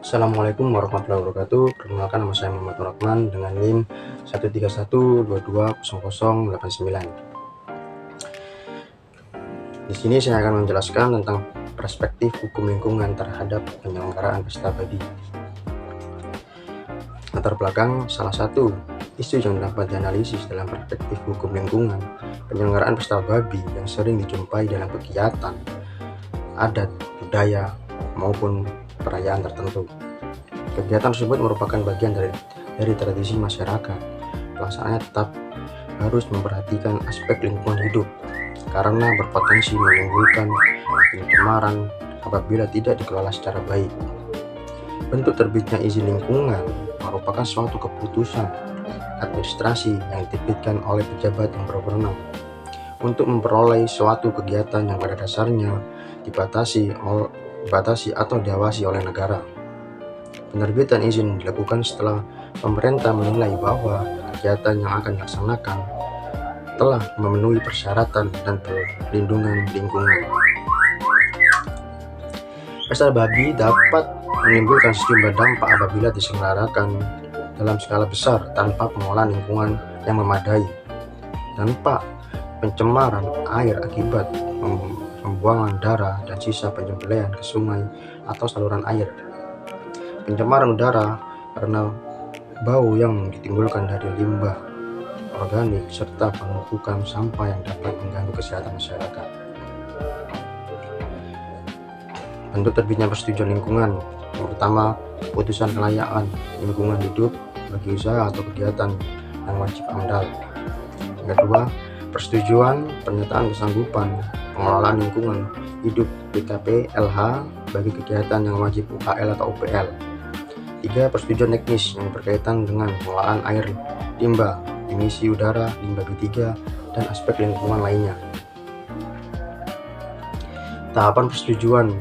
Assalamualaikum warahmatullahi wabarakatuh. Perkenalkan, nama saya Muhammad Nurrahman dengan NIM 131220089. Di sini saya akan menjelaskan tentang perspektif hukum lingkungan terhadap penyelenggaraan pesta babi. Latar belakang: salah satu isu yang dapat dianalisis dalam perspektif hukum lingkungan penyelenggaraan pesta babi yang sering dijumpai dalam kegiatan adat, budaya, maupun perayaan tertentu. Kegiatan tersebut merupakan bagian dari tradisi masyarakat. Pelaksanaannya tetap harus memperhatikan aspek lingkungan hidup karena berpotensi menimbulkan pencemaran apabila tidak dikelola secara baik. Bentuk terbitnya izin lingkungan merupakan suatu keputusan administrasi yang diterbitkan oleh pejabat yang berwenang untuk memperoleh suatu kegiatan yang pada dasarnya dibatasi atau diawasi oleh negara. Penerbitan izin dilakukan setelah pemerintah menilai bahwa kegiatan yang akan dilaksanakan telah memenuhi persyaratan dan perlindungan lingkungan. Pesta babi dapat menimbulkan sejumlah dampak apabila diselenggarakan dalam skala besar tanpa pengolahan lingkungan yang memadai. Dampak pencemaran air akibat pembuangan darah dan sisa penyembelihan ke sungai atau saluran air. Pencemaran udara karena bau yang ditimbulkan dari limbah organik serta penumpukan sampah yang dapat mengganggu kesehatan masyarakat. Bentuk terbitnya persetujuan lingkungan: yang pertama, keputusan kelayakan lingkungan hidup bagi usaha atau kegiatan yang wajib AMDAL. Yang kedua, persetujuan pernyataan kesanggupan pengelolaan lingkungan hidup BKP LH bagi kegiatan yang wajib UKL atau UPL. 3. Persetujuan teknis yang berkaitan dengan pengelolaan air limbah, emisi udara, limbah B3, dan aspek lingkungan lainnya. Tahapan persetujuan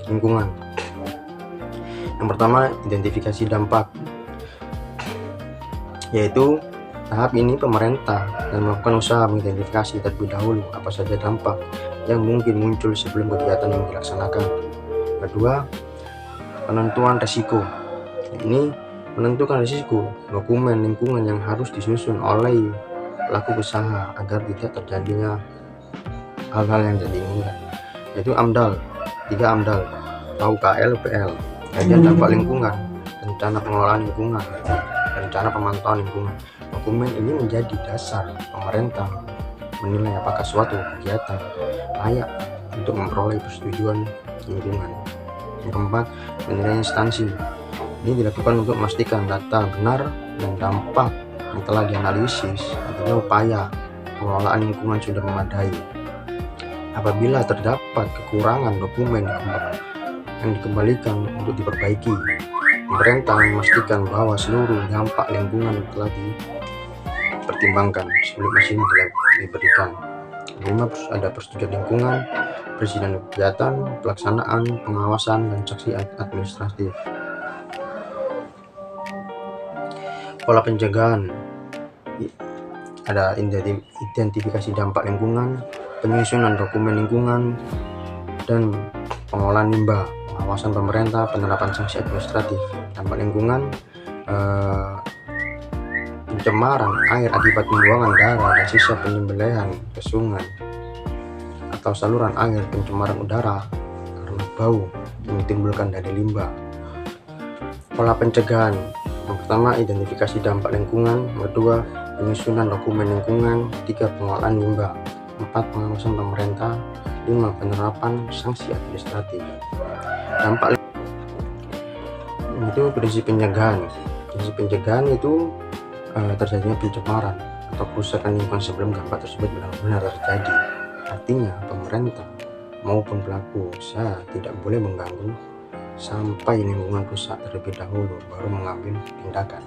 lingkungan: yang pertama, identifikasi dampak, yaitu tahap ini pemerintah dan melakukan usaha mengidentifikasi terlebih dahulu apa saja dampak yang mungkin muncul sebelum kegiatan yang dilaksanakan. Kedua, penentuan risiko. Ini menentukan risiko dokumen lingkungan yang harus disusun oleh pelaku usaha agar tidak terjadinya hal-hal yang tidak diinginkan, yaitu AMDAL. 3. AMDAL, UKL, UPL. Kajian dampak lingkungan, rencana pengelolaan lingkungan, rencana pemantauan lingkungan. Dokumen ini menjadi dasar pemerintah menilai apakah suatu kegiatan layak untuk memperoleh persetujuan lingkungan. Yang keempat, penilaian instansi. Ini dilakukan untuk memastikan data benar dan dampak yang telah dianalisis, artinya upaya pengelolaan lingkungan sudah memadai. Apabila terdapat kekurangan dokumen yang dikembalikan untuk diperbaiki, pemerintah memastikan bahwa seluruh dampak lingkungan telah dipertimbangkan sebelum izin diberikan. 5. Ada persetujuan lingkungan, perizinan kegiatan, pelaksanaan, pengawasan, dan sanksi administratif. Pola pencegahan: ada identifikasi dampak lingkungan, penyusunan dokumen lingkungan, dan pengolahan limbah, pengawasan pemerintah, penerapan sanksi administratif. Dampak lingkungan: pencemaran air akibat pembuangan darah dan sisa penyembelihan ke sungai atau saluran air, pencemaran udara karena bau yang ditimbulkan dari limbah. Pola pencegahan: yang pertama, identifikasi dampak lingkungan. Yang kedua, penyusunan dokumen lingkungan. 3. Pengolahan limbah. 4. Pengawasan pemerintah. 5. Penerapan sanksi administratif. Dampak itu prinsip pencegahan. Prinsip pencegahan itu terjadinya pencemaran atau kerusakan lingkungan sebelum dampak tersebut benar-benar terjadi. Artinya pemerintah maupun pelaku usaha tidak boleh mengganggu sampai lingkungan rusak terlebih dahulu baru mengambil tindakan.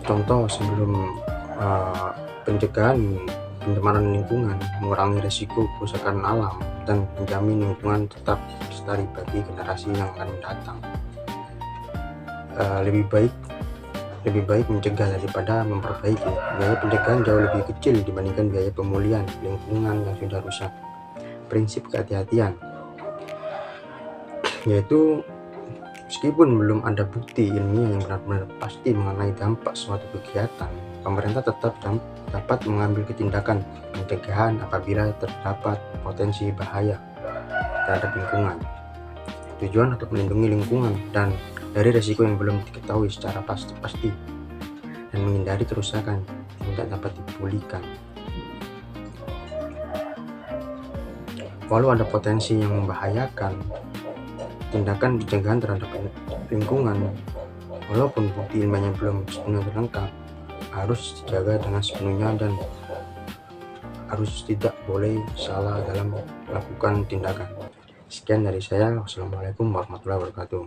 Contoh sebelum pencegahan pencemaran lingkungan: mengurangi risiko kerusakan alam dan menjamin lingkungan tetap lestari bagi generasi yang akan mendatang. Lebih baik mencegah daripada memperbaiki. Biaya pencegahan jauh lebih kecil dibandingkan biaya pemulihan lingkungan yang sudah rusak. Prinsip kehati-hatian: yaitu meskipun belum ada bukti ilmiah yang benar-benar pasti mengenai dampak suatu kegiatan, pemerintah tetap dapat mengambil tindakan pencegahan apabila terdapat potensi bahaya terhadap lingkungan. Tujuan untuk melindungi lingkungan dan dari risiko yang belum diketahui secara pasti dan menghindari kerusakan yang tidak dapat dipulihkan. Walau ada potensi yang membahayakan, tindakan pencegahan terhadap lingkungan, walaupun bukti ilmiahnya belum sepenuhnya lengkap, harus dijaga dengan sepenuhnya dan harus tidak boleh salah dalam melakukan tindakan. Sekian dari saya. Wassalamualaikum warahmatullahi wabarakatuh.